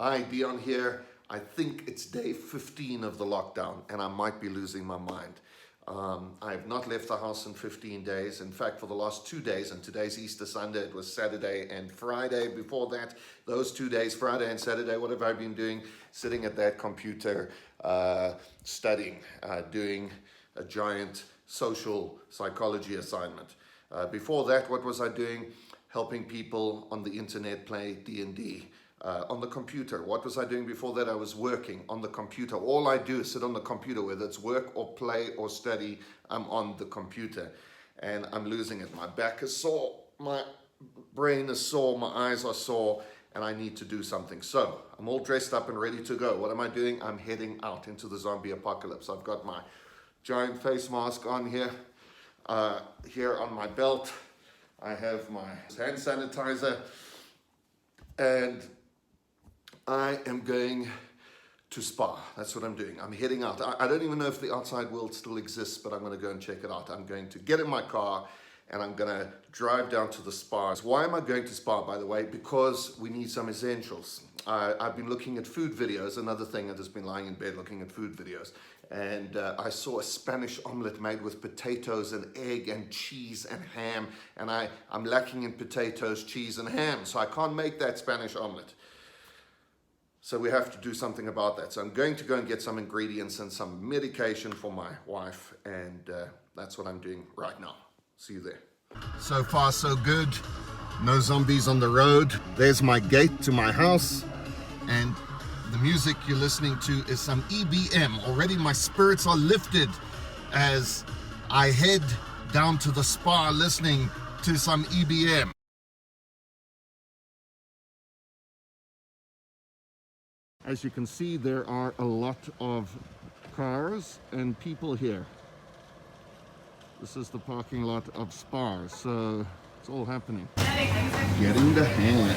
Hi, Deon here. I think it's day 15 of the lockdown and I might be losing my mind. I have not left the house in 15 days. In fact, for the last 2 days, and today's Easter Sunday, it was Saturday and Friday. Before that, those 2 days, Friday and Saturday, what have I been doing? Sitting at that computer, studying, doing a giant social psychology assignment. Before that, what was I doing? Helping people on the internet play D&D. On the computer. What was I doing before that? I was working on the computer. All I do is sit on the computer, whether it's work or play or study, I'm on the computer. And I'm losing it. My back is sore, my brain is sore, my eyes are sore, and I need to do something. So, I'm all dressed up and ready to go. What am I doing? I'm heading out into the zombie apocalypse. I've got my giant face mask on here. Here on my belt, I have my hand sanitizer, and I am going to Spa. That's what I'm doing. I'm heading out. I don't even know if the outside world still exists, but I'm going to go and check it out. I'm going to get in my car and I'm going to drive down to the Spa. Why am I going to Spa, by the way? Because we need some essentials. I've been looking at food videos, another thing that has been lying in bed looking at food videos. And I saw a Spanish omelette made with potatoes and egg and cheese and ham. And I'm lacking in potatoes, cheese and ham, so I can't make that Spanish omelette. So we have to do something about that. So I'm going to go and get some ingredients and some medication for my wife, and that's what I'm doing right now. See you there. So far, so good. No zombies on the road. There's my gate to my house, and the music you're listening to is some EBM. Already my spirits are lifted as I head down to the Spa listening to some EBM. As you can see, there are a lot of cars and people here. This is the parking lot of Spa, so it's all happening. Getting the hand.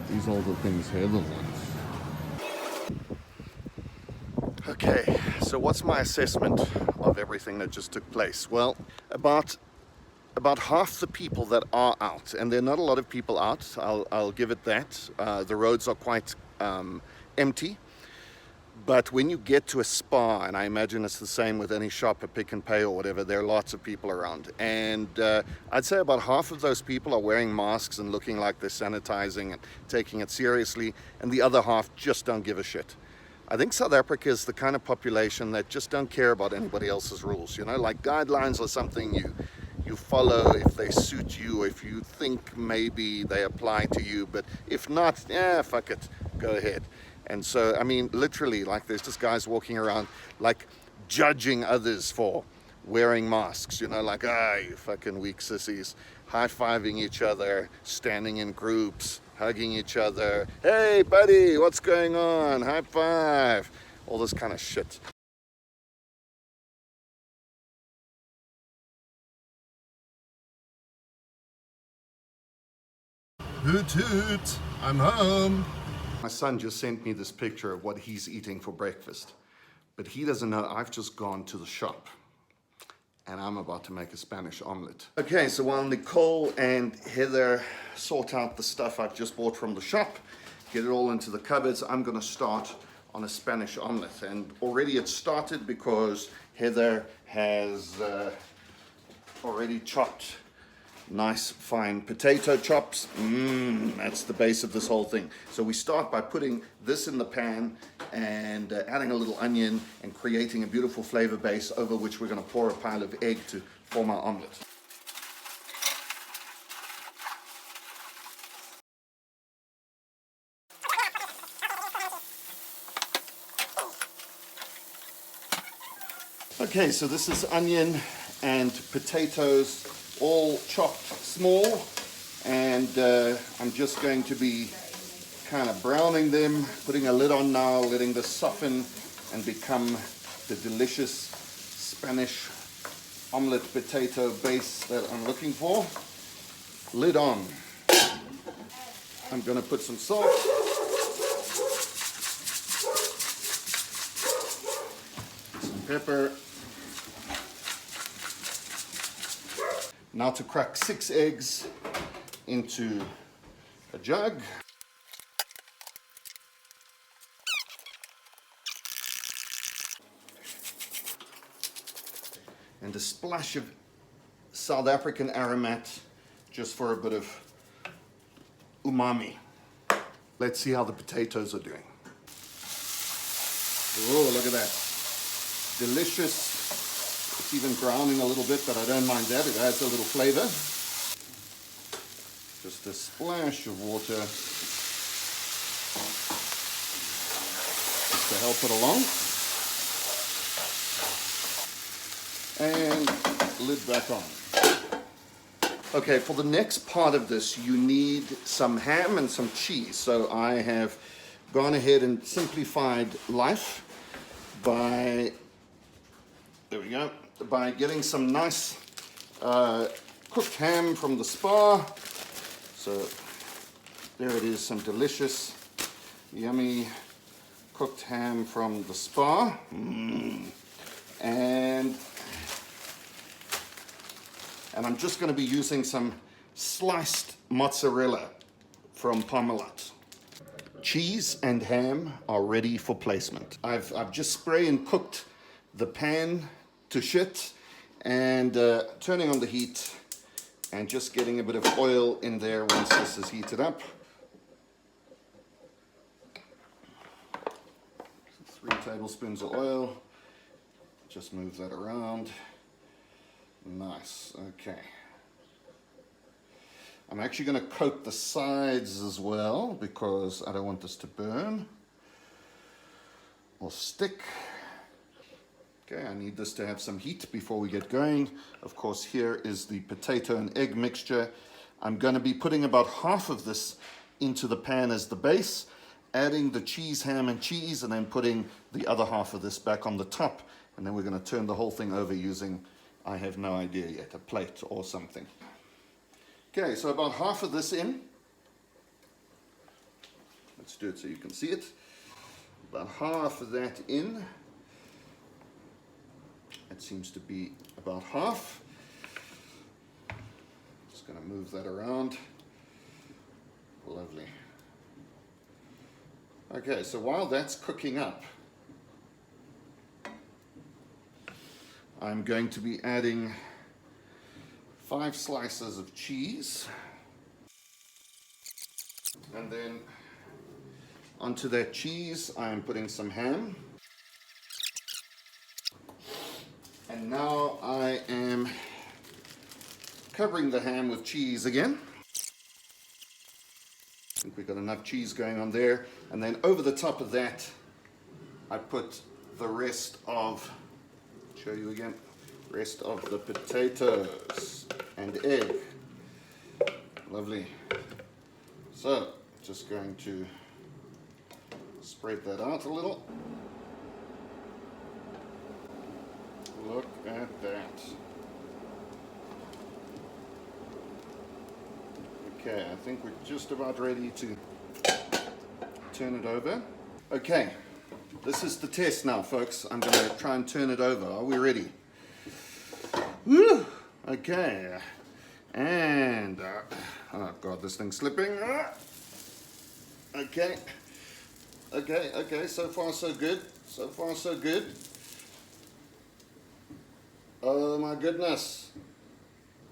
These are the things here, the ones. Okay, so what's my assessment of everything that just took place? Well, about half the people that are out, and there are not a lot of people out, I'll give it that. The roads are quite empty, but when you get to a Spa, and I imagine it's the same with any shop, a Pick and Pay or whatever, there are lots of people around, and I'd say about half of those people are wearing masks and looking like they're sanitizing and taking it seriously, and the other half just don't give a shit. I think South Africa is the kind of population that just don't care about anybody else's rules, you know, like guidelines are something you follow if they suit you, if you think maybe they apply to you, but if not, yeah, fuck it, go ahead. And so, I mean, literally, like there's just guys walking around like judging others for wearing masks, you know, like, you fucking weak sissies, high-fiving each other, standing in groups, hugging each other, hey buddy, what's going on, high five, all this kind of shit. Hoot hoot, I'm home. My son just sent me this picture of what he's eating for breakfast, but he doesn't know I've just gone to the shop and I'm about to make a Spanish omelette. Okay, so while Nicole and Heather sort out the stuff I've just bought from the shop, get it all into the cupboards, I'm gonna start on a Spanish omelette. And already it started because Heather has already chopped nice fine potato chops. That's the base of this whole thing. So we start by putting this in the pan and adding a little onion and creating a beautiful flavor base over which we're going to pour a pile of egg to form our omelette. Okay, so this is onion and potatoes all chopped small, and I'm just going to be kind of browning them, putting a lid on now, letting this soften and become the delicious Spanish omelette potato base that I'm looking for. Lid on. I'm going to put some salt, some pepper, Now to crack 6 eggs into a jug. And a splash of South African aromat just for a bit of umami. Let's see how the potatoes are doing. Oh, look at that. Delicious. It's even browning a little bit, but I don't mind that. It adds a little flavor. Just a splash of water just to help it along. And lid back on. Okay, for the next part of this, you need some ham and some cheese. So I have gone ahead and simplified life by, there we go, by getting some nice cooked ham from the spa. So there it is, some delicious, yummy cooked ham from the spa. And I'm just going to be using some sliced mozzarella from Omelette. Cheese and ham are ready for placement. I've just sprayed and cooked the pan to shit and turning on the heat and just getting a bit of oil in there once this is heated up. 3 tablespoons of oil. Just move that around. Nice, okay. I'm actually going to coat the sides as well because I don't want this to burn or stick. Okay, I need this to have some heat before we get going. Of course, here is the potato and egg mixture. I'm going to be putting about half of this into the pan as the base, adding the cheese, ham and cheese, and then putting the other half of this back on the top. And then we're going to turn the whole thing over using, I have no idea yet, a plate or something. Okay, so about half of this in. Let's do it so you can see it. About half of that in. It seems to be about half. Just going to move that around. Lovely. Okay, so while that's cooking up, I'm going to be adding 5 slices of cheese. And then onto that cheese, I'm putting some ham. And now I am covering the ham with cheese again. I think we've got enough cheese going on there. And then over the top of that, I put the rest of, show you again, rest of the potatoes and egg. Lovely. So, just going to spread that out a little. Look at that. Okay, I think we're just about ready to turn it over. Okay, this is the test now, folks. I'm going to try and turn it over. Are we ready? Woo! Okay. And, oh God, this thing's slipping. Okay. Okay, so far so good. So far so good. Oh my goodness.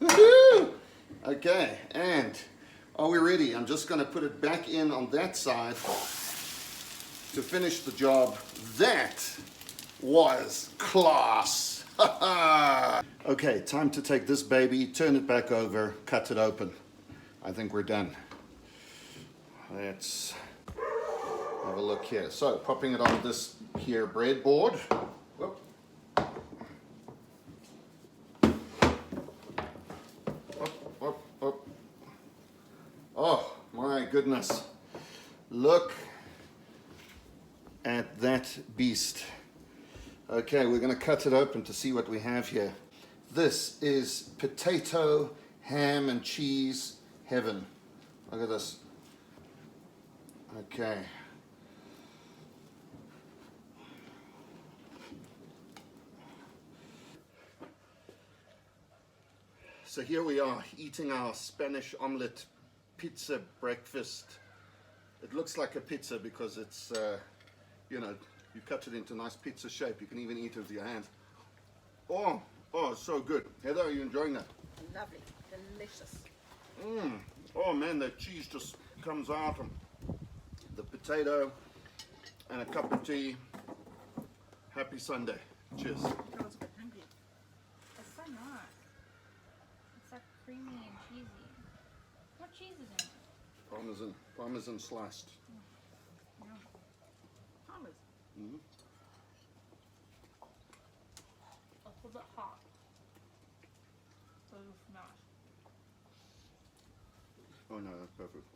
Woohoo! Okay, and are we ready? I'm just going to put it back in on that side to finish the job. That was class. Okay, time to take this baby, turn it back over, cut it open. I think we're done. Let's have a look here. So, popping it on this here breadboard. Whoop. Oh my goodness. Look at that beast. Okay, we're going to cut it open to see what we have here. This is potato, ham and cheese heaven. Look at this. Okay. So here we are eating our Spanish omelette pizza breakfast. It looks like a pizza because it's, you know, you cut it into nice pizza shape. You can even eat it with your hands. Oh, so good. Heather, are you enjoying that? Lovely, delicious. Oh man, that cheese just comes out. And the potato and a cup of tea. Happy Sunday. Cheers. I was a bit hungry. It's so not. It's like creamy and cheesy. What cheese is in it? Parmesan sliced. No. Parmesan. It's a bit hot. So it's not. Oh no, that's perfect.